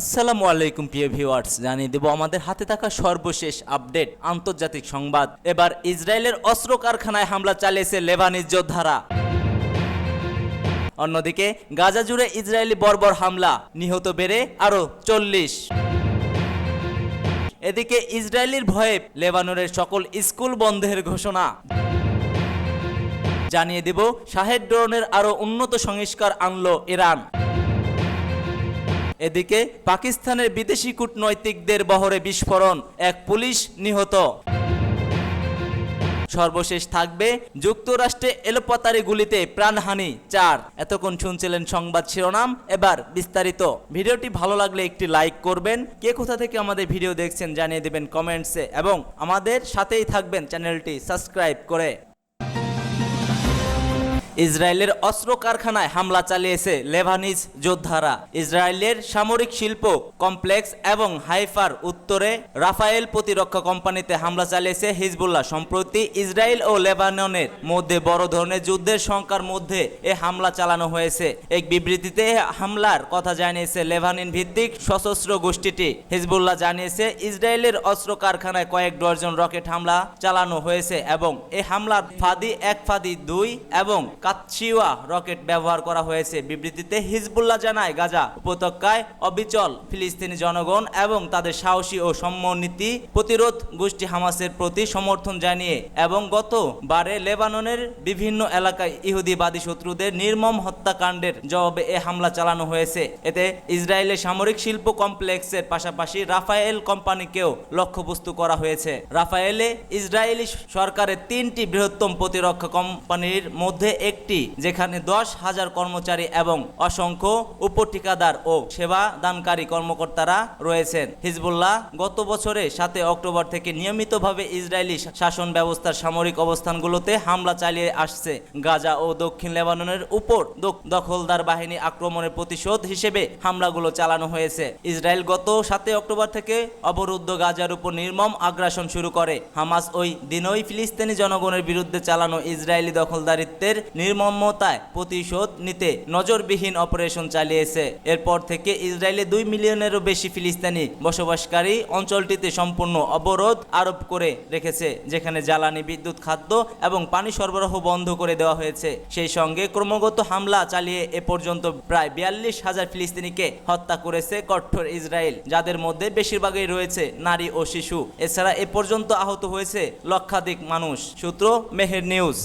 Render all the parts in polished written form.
আসসালামু আলাইকুম প্রিয় ভিউয়ার্স, জানিয়ে দেব আমাদের হাতে থাকা সর্বশেষ আপডেট আন্তর্জাতিক সংবাদ। এবার ইসরায়েলের অস্ত্র কারখানায় হামলা চালিয়েছে লেবানিজ যোদ্ধারা। অন্যদিকে গাজা জুড়ে ইসরায়েলি বর্বর হামলা, নিহত বেড়ে আরও 40। এদিকে ইসরায়েলের ভয়ে লেবাননের সকল স্কুল বন্ধের ঘোষণা। জানিয়ে দেব শাহেদ ড্রোনের আরও উন্নত সংস্কার আনলো ইরান। এদিকে পাকিস্তানের বিদেশি কূটনৈতিকদের বহরে বিস্ফোরণ, এক পুলিশ নিহত। সর্বশেষ থাকবে যুক্তরাষ্ট্রে এলোপাতারি গুলিতে প্রাণহানি 4। এতক্ষণ শুনছিলেন সংবাদ শিরোনাম, এবার বিস্তারিত। ভিডিওটি ভালো লাগলে একটি লাইক করবেন, কে কোথা থেকে আমাদের ভিডিও দেখছেন জানিয়ে দেবেন কমেন্টসে, এবং আমাদের সাথেই থাকবেন চ্যানেলটি সাবস্ক্রাইব করে। ইসরায়েলের অস্ত্র কারখানায় হামলা চালিয়েছে লেবানিজ যোদ্ধারা। ইসরায়েলের সামরিক শিল্প কমপ্লেক্স এবং হাইফার উত্তরে রাফায়েল প্রতিরক্ষা কোম্পানিতে হামলা চালিয়েছে হিজবুল্লাহ। সম্প্রতি ইসরায়েল ও লেবাননের মধ্যে বড় ধরনের যুদ্ধের শঙ্কার মধ্যে এ হামলা চালানো হয়েছে। এক বিবৃতিতে হামলার কথা জানিয়েছে লেবানন ভিত্তিক সশস্ত্র গোষ্ঠীটি। হিজবুল্লাহ জানিয়েছে ইসরায়েলের অস্ত্র কারখানায় কয়েক ডজন রকেট হামলা চালানো হয়েছে এবং এ হামলার ফাঁদি 1, ফাঁদি 2 এবং কাতসিওয়া রকেট ব্যবহার করা হয়েছে। বিবৃতিতে হিজবুল্লাহ জানায়, গাজা উপত্যকায় অবিচল ফিলিস্তিনি জনগণ এবং তাদের সাহসী ও সম্মানিত প্রতিরোধ গোষ্ঠী হামাসের প্রতি সমর্থন জানিয়ে এবং গতবারে লেবাননের বিভিন্ন এলাকায় ইহুদিবাদী শত্রুদের নির্মম হত্যাকাণ্ডের জবাবে এ হামলা চালানো হয়েছে। এতে ইসরায়েলের সামরিক শিল্প কমপ্লেক্সের পাশাপাশি রাফায়েল কোম্পানিকেও লক্ষ্যবস্তু করা হয়েছে। রাফায়েলে ইসরায়েলি সরকারের 3টি বৃহত্তম প্রতিরক্ষা কোম্পানির মধ্যে একটি, যেখানে 10,000 কর্মচারী এবং অসংখ্য উপঠিকাদার ও সেবা দানকারী কর্মকর্তারা রয়েছেন। হিজবুল্লাহ গত বছরে 7 অক্টোবর থেকে নিয়মিতভাবে ইসরায়েলি শাসন ব্যবস্থার সামরিক অবস্থানগুলোতে হামলা চালিয়ে আসছে। গাজা ও দক্ষিণ লেবাননের উপর দখলদার বাহিনী আক্রমণের প্রতিশোধ হিসেবে হামলাগুলো চালানো হয়েছে। ইসরায়েল গত 7 অক্টোবর থেকে অবরুদ্ধ গাজার উপর নির্মম আগ্রাসন শুরু করে। হামাস ওই দিনই ফিলিস্তিনি জনগণের বিরুদ্ধে চালানো ইসরায়েলি দখলদারিত্বের নির্মমতায় প্রতিশোধ নিতে নজরবিহীন অপারেশন চালিয়েছে। এরপর থেকে ইসরায়েলে 2 মিলিয়নেরও বেশি ফিলিস্তিনি বসবাসকারী অঞ্চলটিতে সম্পূর্ণ অবরোধ আরোপ করে রেখেছে, যেখানে জ্বালানি, বিদ্যুৎ, খাদ্য এবং পানি সরবরাহ বন্ধ করে দেওয়া হয়েছে। সেই সঙ্গে ক্রমাগত হামলা চালিয়ে এ পর্যন্ত প্রায় 42,000 ফিলিস্তিনিকে হত্যা করেছে কঠোর ইসরায়েল, যাদের মধ্যে বেশিরভাগই রয়েছে নারী ও শিশু। এছাড়া এ পর্যন্ত আহত হয়েছে লক্ষাধিক মানুষ। সূত্র মেহের নিউজ।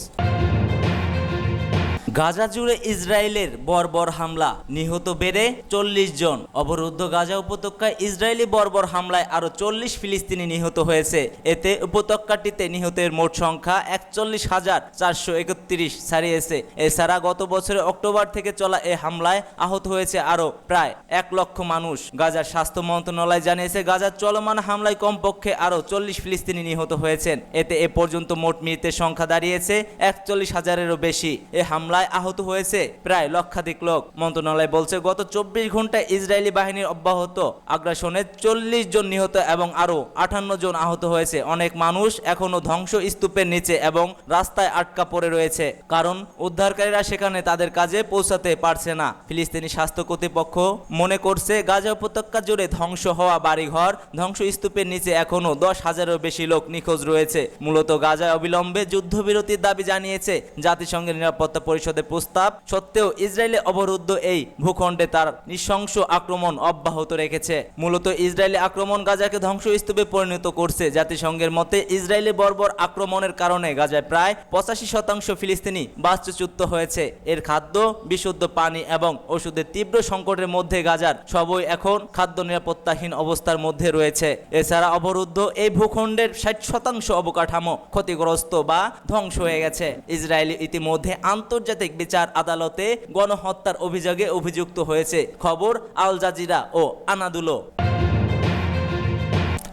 গাজা জুড়ে ইসরায়েলের বর্বর হামলা, নিহত বেড়ে 40 জন। অবরুদ্ধ গাজা উপত্যকায় ইসরায়েলি বর্বর হামলায় আরও 40 ফিলিস্তিনি নিহত হয়েছে। এতে উপত্যকাটিতে নিহতের মোট সংখ্যা 41,431 ছাড়িয়েছে। এছাড়া গত বছরের অক্টোবর থেকে চলা এ হামলায় আহত হয়েছে আরও প্রায় 1 লক্ষ মানুষ। গাজার স্বাস্থ্য মন্ত্রণালয় জানিয়েছে, গাজার চলমান হামলায় কমপক্ষে আরও 40 ফিলিস্তিনি নিহত হয়েছেন। এতে এ পর্যন্ত মোট মৃতের সংখ্যা দাঁড়িয়েছে 41,000-এরও বেশি। এ হামলায় আহত হয়েছে প্রায় লক্ষাধিক লোক। মন্ত্রণালয় বলছে, গত 24 ঘন্টায় ইসরায়েলি বাহিনীর অব্যাহত আগ্রাসনে 40 জন নিহত এবং আরও 58 জন আহত হয়েছে। অনেক মানুষ এখনও ধ্বংস স্তূপের নিচে এবং রাস্তায় আটকা পড়ে রয়েছে, কারণ উদ্ধারকারীরা সেখানে তাদের কাজে পৌঁছাতে পারছে না। ফিলিস্তিনি স্বাস্থ্য কর্তৃপক্ষ মনে করছে, গাজা উপত্যকা জুড়ে ধ্বংস হওয়া বাড়িঘর, ধ্বংস স্তূপের নিচে এখনও 10,000-এরও বেশি লোক নিখোঁজ রয়েছে। মূলত গাজায় অবিলম্বে যুদ্ধবিরতির দাবি জানিয়েছে জাতিসংঘের নিরাপত্তা পরিষদের প্রস্তাব সত্ত্বেও ইসরায়েলে অবরুদ্ধ এই ভূখণ্ডে তার নৃশংস আক্রমণ অব্যাহত রেখেছে। মূলত ইসরায়েলি আক্রমণ গাজাকে ধ্বংসস্তূপে পরিণত করছে। জাতিসংঘের মতে ইসরায়েলি বর্বর আক্রমণের কারণে গাজায় প্রায় 85% ফিলিস্তিনি বাস্তুচ্যুত হয়েছে। এর খাদ্য, বিশুদ্ধ পানি এবং ওষুধের তীব্র সংকটের মধ্যে গাজার সবই এখন খাদ্য নিরাপত্তাহীন অবস্থার মধ্যে রয়েছে। এছাড়া অবরুদ্ধ এই ভূখণ্ডের 60% অবকাঠামো ক্ষতিগ্রস্ত বা ধ্বংস হয়ে গেছে। ইসরায়েল ইতিমধ্যে আন্তর্জাতিক বিচার আদালতে গণহত্যার অভিযোগে অভিযুক্ত হয়েছে। খবর আল জাজিরা ও আনাদুলো।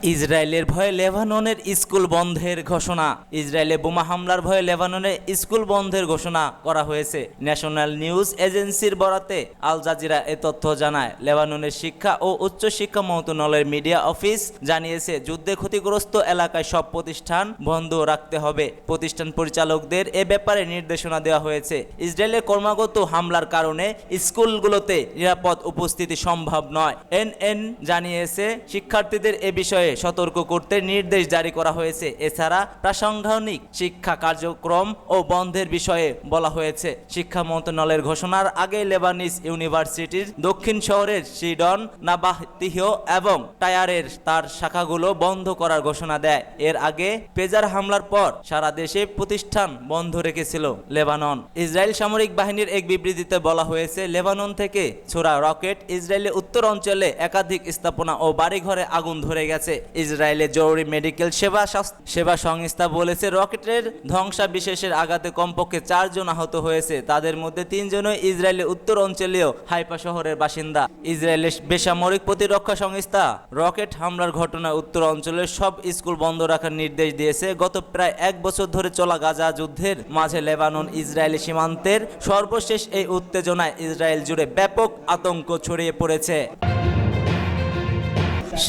ইসরায়েলের ভয়ে লেবাননের স্কুল বন্ধের ঘোষণা। ইসরায়েলে বোমা হামলার ভয়ে লেবাননে স্কুল বন্ধের ঘোষণা করা হয়েছে। ন্যাশনাল নিউজ এজেন্সির বরাতে আল জাজিরা এ তথ্য জানায়। লেবাননের শিক্ষা ও উচ্চশিক্ষা মন্ত্রণালয়ের মিডিয়া অফিস জানিয়েছে, যুদ্ধে ক্ষতিগ্রস্ত এলাকায় সব প্রতিষ্ঠান বন্ধ রাখতে হবে। প্রতিষ্ঠান পরিচালকদের এ ব্যাপারে নির্দেশনা দেওয়া হয়েছে। ইসরায়েলের ক্রমাগত হামলার কারণে স্কুলগুলোতে নিরাপদ উপস্থিতি সম্ভব নয়। এনএন জানিয়েছে, শিক্ষার্থীদের এ বিষয়ে সতর্ক করতে নির্দেশ জারি করা হয়েছে। এছাড়া প্রাসঙ্গিক শিক্ষা কার্যক্রম ও বন্ধের বিষয়ে বলা হয়েছে। শিক্ষা মন্ত্রণালয়ের ঘোষণার আগে লেবানিজ ইউনিভার্সিটির দক্ষিণ শহরের সিডন, নাবাতিহ এবং টায়ারের তার শাখাগুলো বন্ধ করার ঘোষণা দেয়। এর আগে পেজার হামলার পর সারা দেশে প্রতিষ্ঠান বন্ধ রেখেছিল লেবানন। ইসরায়েল সামরিক বাহিনীর এক বিবৃতিতে বলা হয়েছে, লেবানন থেকে ছোড়া রকেট ইসরায়েলের উত্তর অঞ্চলে একাধিক স্থাপনা ও বাড়িঘরে আগুন ধরে গেছে। ইসরায়েলের জরুরি মেডিকেল সেবা সংস্থা বলেছে, রকেটের ধ্বংসাবিশেষের আঘাতে কমপক্ষে 4 জন আহত হয়েছে। তাদের মধ্যে 3 জনই ইসরায়েলের উত্তর অঞ্চলীয় হাইফা শহরের বাসিন্দা। ইসরায়েলের বেসামরিক প্রতিরক্ষা সংস্থা রকেট হামলার ঘটনায় উত্তর অঞ্চলের সব স্কুল বন্ধ রাখার নির্দেশ দিয়েছে। গত প্রায় 1 বছর ধরে চলা গাজা যুদ্ধের মাঝে লেবানন ইসরায়েলি সীমান্তের সর্বশেষ এই উত্তেজনায় ইসরায়েল জুড়ে ব্যাপক আতঙ্ক ছড়িয়ে পড়েছে।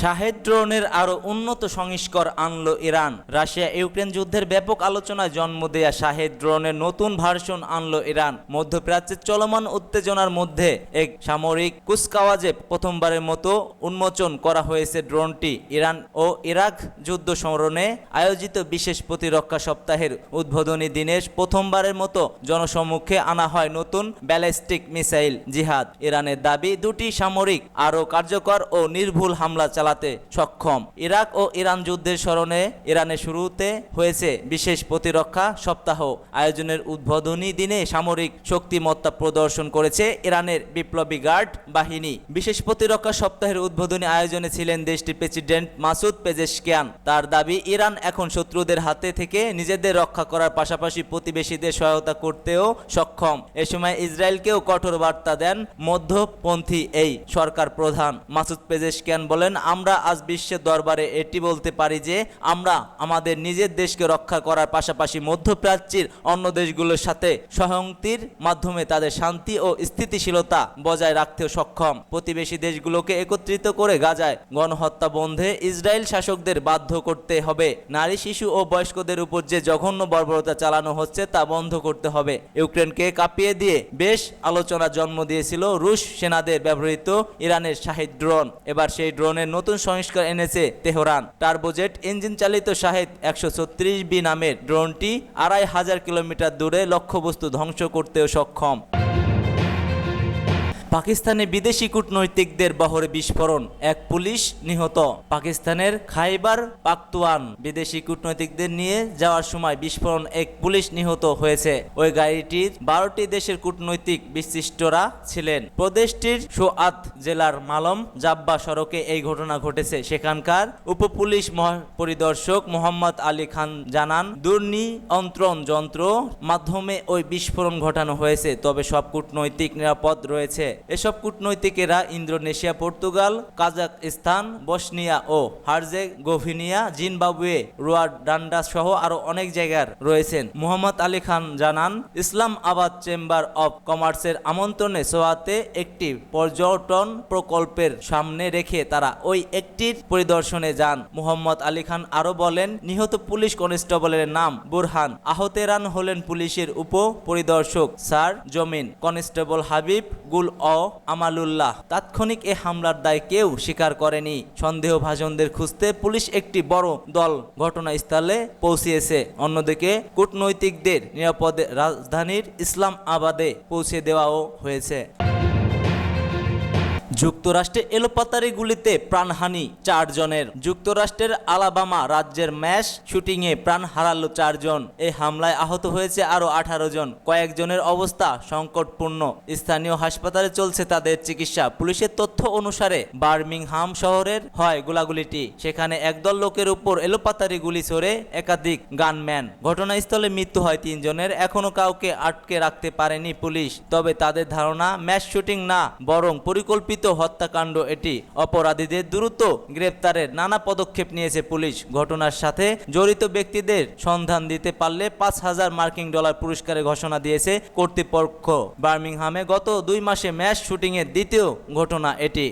শাহেদ ড্রোনের আরও উন্নত সংস্কর আনলো ইরান। রাশিয়া ইউক্রেন যুদ্ধের ব্যাপক আলোচনায় জন্ম দেয়া শাহেদ ড্রোনের নতুন ভার্সন আনলো ইরান। মধ্যপ্রাচ্যের চলমান উত্তেজনার মধ্যে এক সামরিক কুচকাওয়াজে প্রথমবারের মতো উন্মোচন করা হয়েছে ড্রোনটি। ইরান ও ইরাক যুদ্ধ স্মরণে আয়োজিত বিশেষ প্রতিরক্ষা সপ্তাহের উদ্বোধনী দিনে প্রথমবারের মতো জনসম্মুখে আনা হয় নতুন ব্যালিস্টিক মিসাইল জিহাদ। ইরানের দাবি, দুটি সামরিক আরও কার্যকর ও নির্ভুল হামলা চালাতে সক্ষম। ইরাক ও ইরান যুদ্ধের স্মরণে ইরানে শুরুতে হয়েছে বিশেষ প্রতিরক্ষা সপ্তাহ। আয়োজনের উদ্বোধনী দিনে সামরিক শক্তিমত্তা প্রদর্শন করেছে ইরানের বিপ্লবী গার্ড বাহিনী। বিশেষ প্রতিরক্ষা সপ্তাহের উদ্বোধনী আয়োজনে ছিলেন দেশটির প্রেসিডেন্ট মাসুদ পেজেশকিয়ান। তার দাবি, ইরান এখন শত্রুদের হাতে থেকে নিজেদের রক্ষা করার পাশাপাশি প্রতিবেশীদের সহায়তা করতেও সক্ষম। এ সময় ইসরায়েলকেও কঠোর বার্তা দেন মধ্যপন্থী এই সরকার প্রধান। মাসুদ পেজেশকিয়ান বলেন, আমরা আজ বিশ্বের দরবারে এটি বলতে পারি যে আমরা আমাদের নিজের দেশকে রক্ষা করার পাশাপাশি মধ্যপ্রাচ্যের অন্য দেশগুলোর সাথে সহযোগিতার মাধ্যমে তাদের শান্তি ও স্থিতিশীলতা বজায় রাখতেও সক্ষম। প্রতিবেশী দেশগুলোকে একত্রিত করে গাজায় গণহত্যা বন্ধে ইসরায়েল শাসকদের বাধ্য করতে হবে। নারী, শিশু ও বয়স্কদের উপর যে জঘন্য বর্বরতা চালানো হচ্ছে তা বন্ধ করতে হবে। ইউক্রেনকে কাঁপিয়ে দিয়ে বেশ আলোচনা জন্ম দিয়েছিল রুশ সেনাদের ব্যবহৃত ইরানের শাহেদ ড্রোন। এবার সেই ড্রোনের নতুন সংস্কার এনেছে তেহরান। টার্বোজেট ইঞ্জিন চালিত শাহেদ 136B নামের ড্রোনটি 2500 কিলোমিটার দূরে লক্ষ্যবস্তু ধ্বংস করতেও সক্ষম। পাকিস্তানে বিদেশি কূটনৈতিকদের বহরে বিস্ফোরণ, 1 পুলিশ নিহত। পাকিস্তানের খাইবার পাখতুয়ান বিদেশি কূটনৈতিকদের নিয়ে যাওয়ার সময় বিস্ফোরণ 1 পুলিশ নিহত হয়েছে। ওই গাড়িটির 12টি দেশের কূটনৈতিক বিশিষ্টরা ছিলেন। প্রদেশটির সোয়াত জেলার মালম জাব্বা সড়কে এই ঘটনা ঘটেছে। সেখানকার উপপুলিশ পরিদর্শক মোহাম্মদ আলী খান জানান, দুর্নিয়ন্ত্রণ যন্ত্র মাধ্যমে ওই বিস্ফোরণ ঘটানো হয়েছে। তবে সব কূটনৈতিক নিরাপদ রয়েছে। এসব কূটনৈতিকেরা ইন্দোনেশিয়া, পর্তুগাল, কাজাকস্তান, বসনিয়া ও হার্জেগোভিনা, জিম্বাবুয়ে, রুয়ান্ডা সহ আরো অনেক জায়গার রয়েছেন। মোহাম্মদ আলী খান জানান, ইসলামাবাদ চেম্বার অব কমার্সের আমন্ত্রণে সোয়াতে একটি পর্যটন প্রকল্পের সামনে রেখে তারা ওই একটির পরিদর্শনে যান। মোহাম্মদ আলী খান আরো বলেন, নিহত পুলিশ কনস্টেবলের নাম বুরহান, আহতেরান হলেন পুলিশের উপ পরিদর্শক স্যার জমিন, কনস্টেবল হাবিব গুল ও আমালুল্লাহ। তাৎক্ষণিক এ হামলার দায় কেউ স্বীকার করেনি। সন্দেহভাজনদের খুঁজতে পুলিশ একটি বড় দল ঘটনাস্থলে পৌঁছিয়েছে। অন্যদিকে কূটনৈতিকদের নিরাপদে রাজধানীর ইসলামাবাদে পৌঁছে দেওয়াও হয়েছে। যুক্তরাষ্ট্রে এলোপাতারি গুলিতে প্রাণহানি 4 জনের। যুক্তরাষ্ট্রের আলাবামা রাজ্যের ম্যাস শুটিংয়ে প্রাণ হারালো 4 জন। এই হামলায় আহত হয়েছে আরও 18 জন। কয়েকজনের অবস্থা সংকটপূর্ণ। স্থানীয় হাসপাতালে চলছে তাদের চিকিৎসা। পুলিশের তথ্য অনুসারে বার্মিংহাম শহরের হয় গোলাগুলিটি। সেখানে একদল লোকের উপর এলোপাতারি গুলি ছোড়ে একাধিক গানম্যান। ঘটনাস্থলে মৃত্যু হয় 3 জনের। এখনো কাউকে আটকে রাখতে পারেনি পুলিশ। তবে তাদের ধারণা ম্যাস শুটিং না, বরং পরিকল্পিত হত্যাকাণ্ড এটি। অপরাধীদের দ্রুত গ্রেপ্তারের নানা পদক্ষেপ নিয়েছে পুলিশ। ঘটনার সাথে জড়িত ব্যক্তিদের সন্ধান দিতে পারলে 5,000 মার্কিন ডলার পুরস্কারের ঘোষণা দিয়েছে কর্তৃপক্ষ। বার্মিংহামে গত 2 মাসে ম্যাচ শুটিংয়ের দ্বিতীয় ঘটনা এটি।